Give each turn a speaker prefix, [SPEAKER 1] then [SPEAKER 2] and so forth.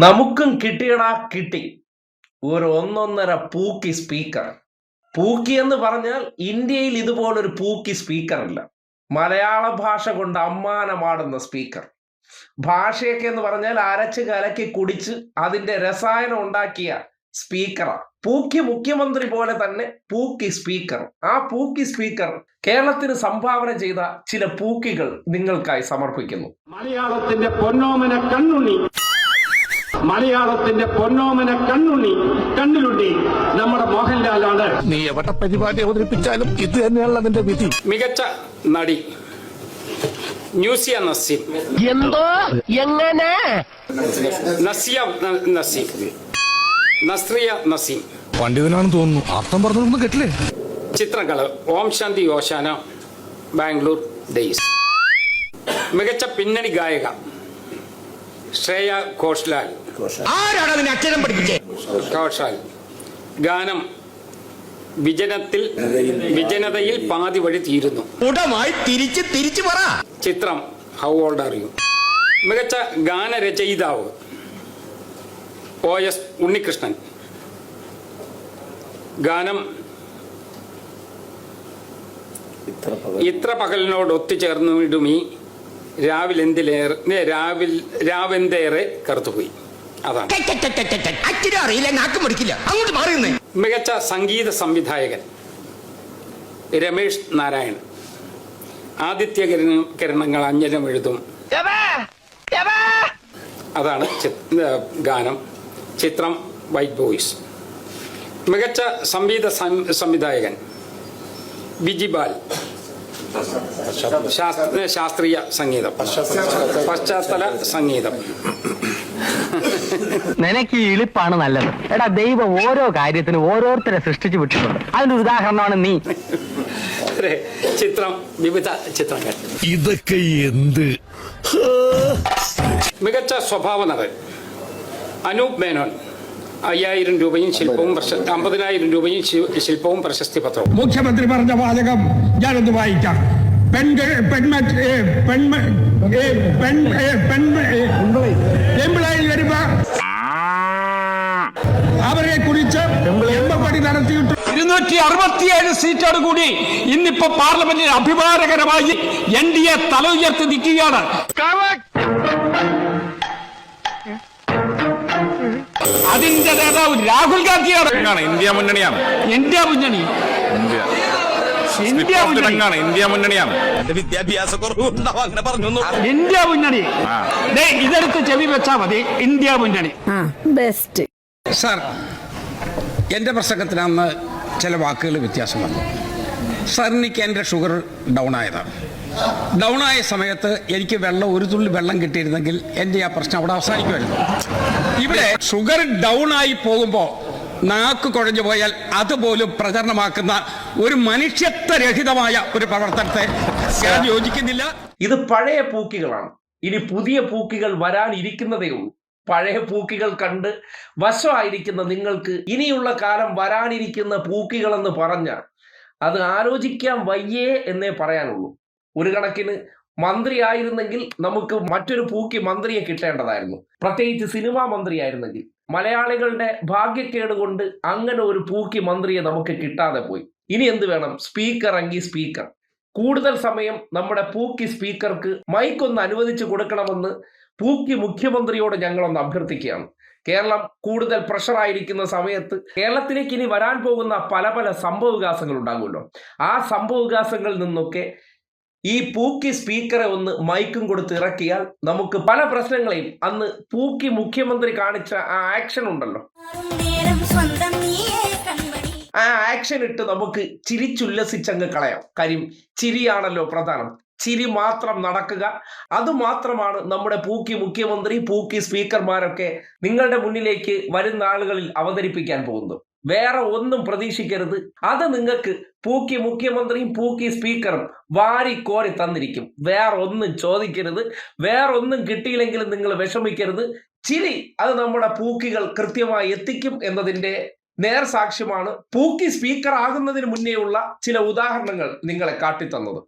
[SPEAKER 1] നമുക്കും കിട്ടിയടാ കിട്ടി ഒരു ഒന്നൊന്നര പൂക്കി സ്പീക്കർ. പൂക്കി എന്ന് പറഞ്ഞാൽ ഇന്ത്യയിൽ ഇതുപോലൊരു പൂക്കി സ്പീക്കർ ഇല്ല. മലയാള ഭാഷ കൊണ്ട് അമ്മാനമാടുന്ന സ്പീക്കർ. ഭാഷയൊക്കെ എന്ന് പറഞ്ഞാൽ അരച്ച് കലക്കി കുടിച്ച് അതിന്റെ രസായനം ഉണ്ടാക്കിയ സ്പീക്കറാണ്. പൂക്കി മുഖ്യമന്ത്രി പോലെ തന്നെ പൂക്കി സ്പീക്കർ. ആ പൂക്കി സ്പീക്കർ കേരളത്തിന് സംഭാവന ചെയ്ത ചില പൂക്കികൾ നിങ്ങൾക്കായി സമർപ്പിക്കുന്നു.
[SPEAKER 2] മലയാളത്തിന്റെ പൊന്നോമന കണ്ണുണ്ണി, മലയാളത്തിന്റെ പൊന്നോമന കണ്ണിലുണ്ണി നമ്മുടെ മോഹൻലാലാണ്.
[SPEAKER 3] നീ എവിടെ പരിപാടി അവതരിപ്പിച്ചാലും ഇത് തന്നെയാണ് അതിന്റെ വിധി.
[SPEAKER 4] മികച്ച നടി ന്യൂസിയ നസീം.
[SPEAKER 5] എന്തോ എങ്ങനെ
[SPEAKER 4] നസിയ നസീം, നസ്രിയ നസീം.
[SPEAKER 3] പണ്ഡിതനാണെന്ന് തോന്നുന്നു, അർത്ഥം പറഞ്ഞൊന്നും കേട്ടില്ലേ.
[SPEAKER 4] ചിത്രകല ഓം ശാന്തി ഓശാന, ബാംഗ്ലൂർ ഡേയ്സ്. മികച്ച പിന്നണി ഗായക ശ്രേയ ഘോഷാൽ.
[SPEAKER 5] ആരാണ് അതിനെ അക്ഷരം പഠിപ്പിച്ചേ?
[SPEAKER 4] ഘോഷാൽ. ഗാനം വിജനതയിൽ പാതി വഴി തീരുന്നു.
[SPEAKER 5] ഉടമായി തിരിച്ചു പറ.
[SPEAKER 4] ചിത്രം ഹൗ ഓൾഡ് ആർ യു. മികച്ച ഗാനരചയിതാവ് OS ഉണ്ണികൃഷ്ണൻ. ഗാനം ഇത്ര പകലിനോട് ഒത്തുചേർന്നിടുമീ രാവെന്തേറെ കറുത്തുപോയി. അതാണ്. മികച്ച സംഗീത സംവിധായകൻ രമേഷ് നാരായൺ. ആദിത്യ കിരണങ്ങൾ അഞ്ജനം എഴുതും. അതാണ് ഗാനം. ചിത്രം വൈറ്റ് ബോയ്സ്. മികച്ച സംവിധായകൻ ബിജിബാൽ. ശാസ്ത്രീയ സംഗീതം, പശ്ചാത്തല സംഗീതം.
[SPEAKER 6] നിനക്ക് ഈ ഇളിപ്പാണ് നല്ലത്. എടാ, ദൈവം ഓരോ കാര്യത്തിനും ഓരോരുത്തരെ സൃഷ്ടിച്ചു വിട്ടിട്ടുണ്ട്. അതിന്റെ ഉദാഹരണമാണ് നീ.
[SPEAKER 4] ചിത്രം വിവിധ ചിത്രങ്ങൾ.
[SPEAKER 3] ഇതൊക്കെ എന്ത്?
[SPEAKER 4] മികച്ച സ്വഭാവ നടൻ അനൂപ് മേനോൻ. 5000 രൂപയും ശില്പവും 50,000 രൂപയും ശില്പവും പ്രശസ്തി പത്രവും.
[SPEAKER 2] മുഖ്യമന്ത്രി പറഞ്ഞ വാചകം ഞാനൊന്ന് വായിക്കാം. പെൺപിള്ളയിൽ വരുമ്പോ അവരെ കുറിച്ച് എമ്പടി നടത്തിയിട്ട് 267 സീറ്റോട് കൂടി ഇന്നിപ്പോ പാർലമെന്റിൽ അഭിമാനകരമായി NDA തല ഉയർത്തി നിൽക്കുകയാണ്. അതിന്റെ നേതാവ് രാഹുൽ ഗാന്ധിയാണ്.
[SPEAKER 3] ഇന്ത്യ മുന്നണിയാണ്.
[SPEAKER 2] ഇന്ത്യ മുന്നണിയാണ്.
[SPEAKER 3] വിദ്യാഭ്യാസ കുറവുണ്ടാവും, അങ്ങനെ പറഞ്ഞു.
[SPEAKER 2] ഇന്ത്യ മുന്നണി. ഇതെടുത്ത് ചെവി വെച്ചാ മതി. ഇന്ത്യ മുന്നണി
[SPEAKER 7] ബെസ്റ്റ്.
[SPEAKER 8] സാർ, എൻ്റെ പ്രസംഗത്തിന് അന്ന് ചില വാക്കുകൾ വ്യത്യാസം വന്നു. സാറിനിക്ക് എൻ്റെ ഷുഗർ ഡൗൺ ആയതാണ്. ഡൗണായ സമയത്ത് എനിക്ക് ഒരു തുള്ളി വെള്ളം കിട്ടിയിരുന്നെങ്കിൽ എൻ്റെ ആ പ്രശ്നം അവിടെ അവസാനിക്കുമായിരുന്നു. ഇവിടെ ഷുഗർ ഡൗൺ ആയി പോകുമ്പോൾ നാക്ക് കുഴഞ്ഞു പോയാൽ അതുപോലും പ്രചരണമാക്കുന്ന ഒരു മനുഷ്യത്വരഹിതമായ ഒരു പ്രവർത്തനത്തെ ഞാൻ യോജിക്കുന്നില്ല.
[SPEAKER 1] ഇത് പഴയ പൂക്കികളാണ്. ഇനി പുതിയ പൂക്കികൾ വരാനിരിക്കുന്നതേ ഉള്ളൂ. പഴയ പൂക്കികൾ കണ്ട് വശമായിരിക്കുന്ന നിങ്ങൾക്ക് ഇനിയുള്ള കാലം വരാനിരിക്കുന്ന പൂക്കികളെന്ന് പറഞ്ഞാൽ അത് ആലോചിക്കാൻ വയ്യേ എന്നേ പറയാനുള്ളൂ. ഒരു കണക്കിന് മന്ത്രി ആയിരുന്നെങ്കിൽ നമുക്ക് മറ്റൊരു പൂക്കി മന്ത്രിയെ കിട്ടേണ്ടതായിരുന്നു. പ്രത്യേകിച്ച് സിനിമാ മന്ത്രിയായിരുന്നെങ്കിൽ. മലയാളികളുടെ ഭാഗ്യക്കേട് കൊണ്ട് അങ്ങനെ ഒരു പൂക്കി മന്ത്രിയെ നമുക്ക് കിട്ടാതെ പോയി. ഇനി എന്ത് വേണം? സ്പീക്കർ എങ്കിൽ സ്പീക്കർ. കൂടുതൽ സമയം നമ്മുടെ പൂക്കി സ്പീക്കർക്ക് മൈക്കൊന്ന് അനുവദിച്ചു കൊടുക്കണമെന്ന് പൂക്കി മുഖ്യമന്ത്രിയോട് ഞങ്ങളൊന്ന് അഭ്യർത്ഥിക്കുകയാണ്. കേരളം കൂടുതൽ പ്രഷറായിരിക്കുന്ന സമയത്ത് കേരളത്തിലേക്ക് ഇനി വരാൻ പോകുന്ന പല പല സംഭവവികാസങ്ങൾ ഉണ്ടാകുമല്ലോ. ആ സംഭവവികാസങ്ങളിൽ നിന്നൊക്കെ ഈ പൂക്കി സ്പീക്കറെ ഒന്ന് മൈക്കും കൊടുത്ത് ഇറക്കിയാൽ നമുക്ക് പല പ്രശ്നങ്ങളെയും അന്ന് പൂക്കി മുഖ്യമന്ത്രി കാണിച്ച ആ ആക്ഷൻ ഉണ്ടല്ലോ, ആ ആക്ഷൻ ഇട്ട് നമുക്ക് ചിരിച്ചുല്ലസിച്ചങ്ങ് കളയാം. കാര്യം ചിരിയാണല്ലോ പ്രധാനം. ചിരി മാത്രം നടക്കുക, അതുമാത്രമാണ് നമ്മുടെ പൂക്കി മുഖ്യമന്ത്രി, പൂക്കി സ്പീക്കർമാരൊക്കെ നിങ്ങളുടെ മുന്നിലേക്ക് വരുന്ന ആളുകളിൽ അവതരിപ്പിക്കാൻ പോകുന്നത്. വേറെ ഒന്നും പ്രതീക്ഷിക്കരുത്. അത് നിങ്ങൾക്ക് പൂക്കി മുഖ്യമന്ത്രിയും പൂക്കി സ്പീക്കറും വാരിക്കോരി തന്നിരിക്കും. വേറെ ഒന്നും ചോദിക്കരുത്. വേറെ ഒന്നും കിട്ടിയില്ലെങ്കിലും നിങ്ങൾ വിഷമിക്കരുത്. ചിരി അത് നമ്മുടെ പൂക്കികൾ കൃത്യമായി എത്തിക്കും എന്നതിന്റെ നേർസാക്ഷ്യമാണ് പൂക്കി സ്പീക്കർ ആകുന്നതിന് മുന്നേയുള്ള ചില ഉദാഹരണങ്ങൾ നിങ്ങളെ കാട്ടിത്തന്നത്.